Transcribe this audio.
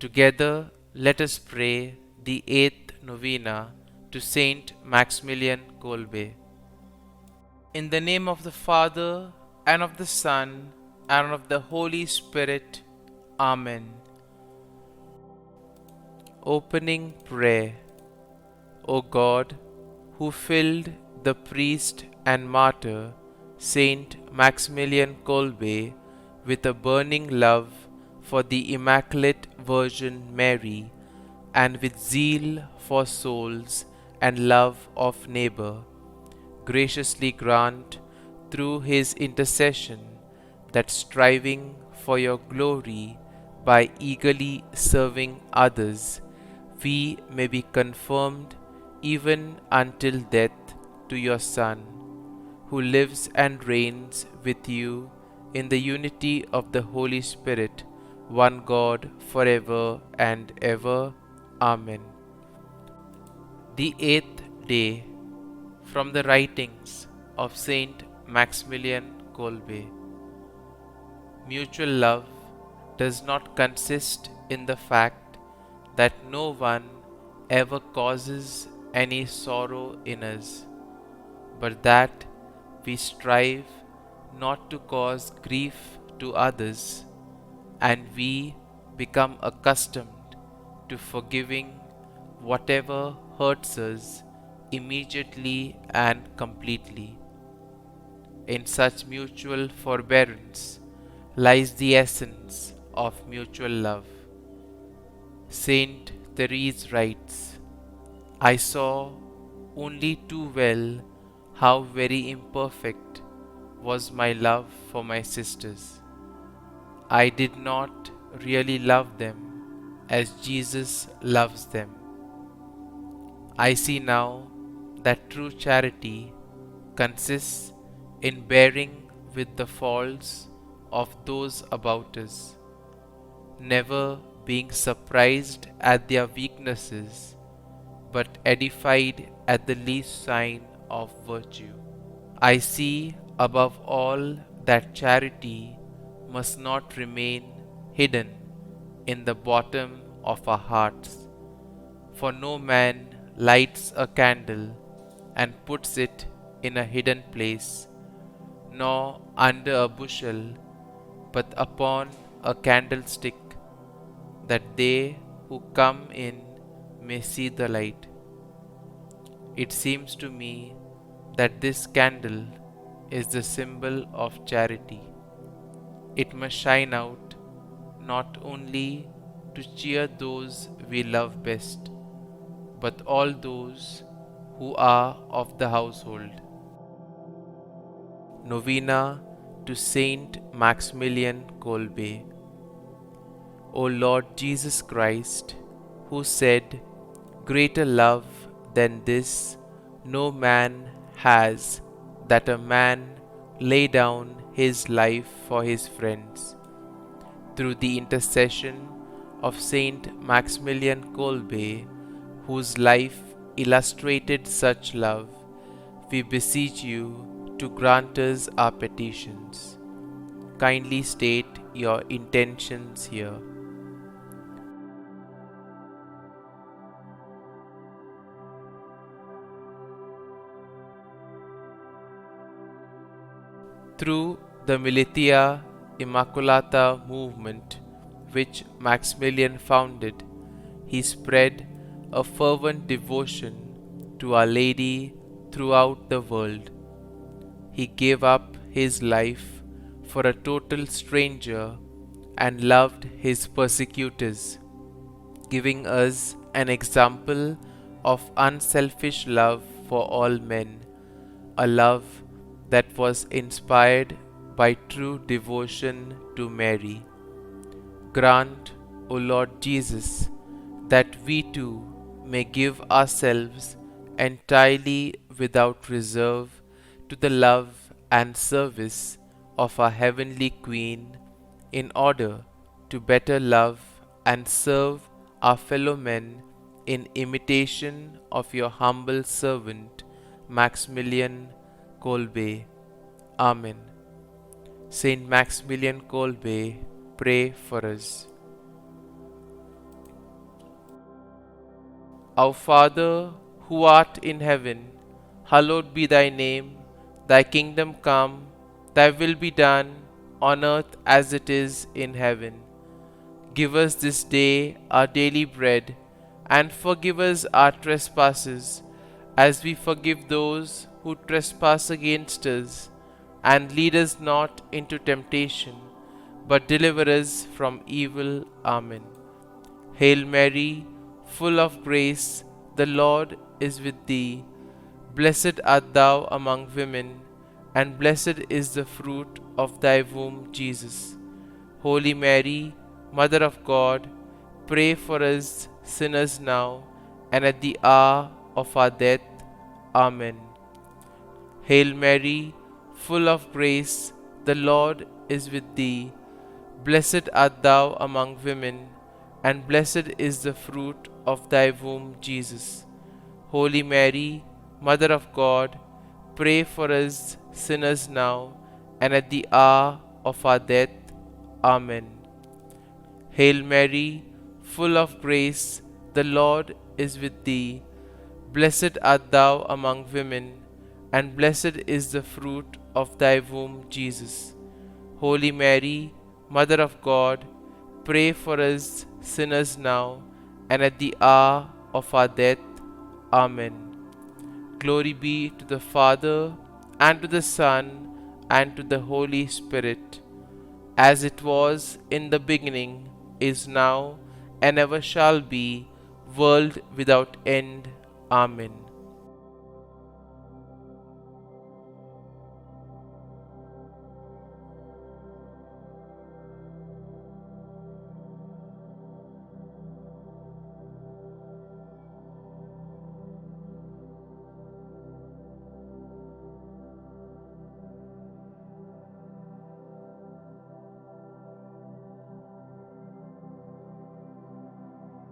Together, let us pray the 8th Novena to St Maximilian Kolbe. In the name of the Father, and of the Son, and of the Holy Spirit. Amen. Opening Prayer. O God, who filled the priest and martyr St Maximilian Kolbe with a burning love for the Immaculate Virgin Mary, and with zeal for souls and love of neighbor, graciously grant through his intercession that, striving for your glory by eagerly serving others, we may be confirmed even until death to your Son, who lives and reigns with you in the unity of the Holy Spirit, one God, forever and ever. Amen. The 8th day, from the writings of St Maximilian Kolbe. Mutual love does not consist in the fact that no one ever causes any sorrow in us, but that we strive not to cause grief to others, and we become accustomed to forgiving whatever hurts us immediately and completely. In such mutual forbearance lies the essence of mutual love. Saint Therese writes, I saw only too well how very imperfect was my love for my sisters. I did not really love them as Jesus loves them. I see now that true charity consists in bearing with the faults of those about us, never being surprised at their weaknesses, but edified at the least sign of virtue. I see above all that charity must not remain hidden in the bottom of our hearts, for no man lights a candle and puts it in a hidden place, nor under a bushel, but upon a candlestick, that they who come in may see the light. It seems to me that this candle is the symbol of charity. It must shine out not only to cheer those we love best, but all those who are of the household. Novena to Saint Maximilian Kolbe. O Lord Jesus Christ, who said, Greater love than this no man has, that a man lay down his life for his friends. Through the intercession of Saint Maximilian Kolbe, whose life illustrated such love, we beseech you to grant us our petitions. Kindly state your intentions here. Through the Militia Immaculata movement, which Maximilian founded, he spread a fervent devotion to Our Lady throughout the world. He gave up his life for a total stranger and loved his persecutors, giving us an example of unselfish love for all men, a love that was inspired by true devotion to Mary. Grant, O Lord Jesus, that we too may give ourselves entirely without reserve to the love and service of our Heavenly Queen, in order to better love and serve our fellow men in imitation of your humble servant Maximilian Kolbe. Amen. Saint Maximilian Kolbe, pray for us. Our Father, who art in heaven, hallowed be thy name. Thy kingdom come, thy will be done, on earth as it is in heaven. Give us this day our daily bread, and forgive us our trespasses, as we forgive those who trespass against us. And lead us not into temptation, but deliver us from evil. Amen. Hail Mary, full of grace, the Lord is with thee. Blessed art thou among women, and blessed is the fruit of thy womb, Jesus. Holy Mary, Mother of God, pray for us sinners now and at the hour of our death. Amen. Hail Mary, full of grace, the Lord is with thee. Blessed art thou among women, and blessed is the fruit of thy womb, Jesus. Holy Mary, Mother of God, pray for us sinners now and at the hour of our death. Amen. Hail Mary, full of grace, the Lord is with thee. Blessed art thou among women, and blessed is the fruit of thy womb, Jesus. Holy Mary, Mother of God, pray for us sinners now and at the hour of our death. Amen. Glory be to the Father, and to the Son, and to the Holy Spirit, as it was in the beginning, is now, and ever shall be, world without end. Amen.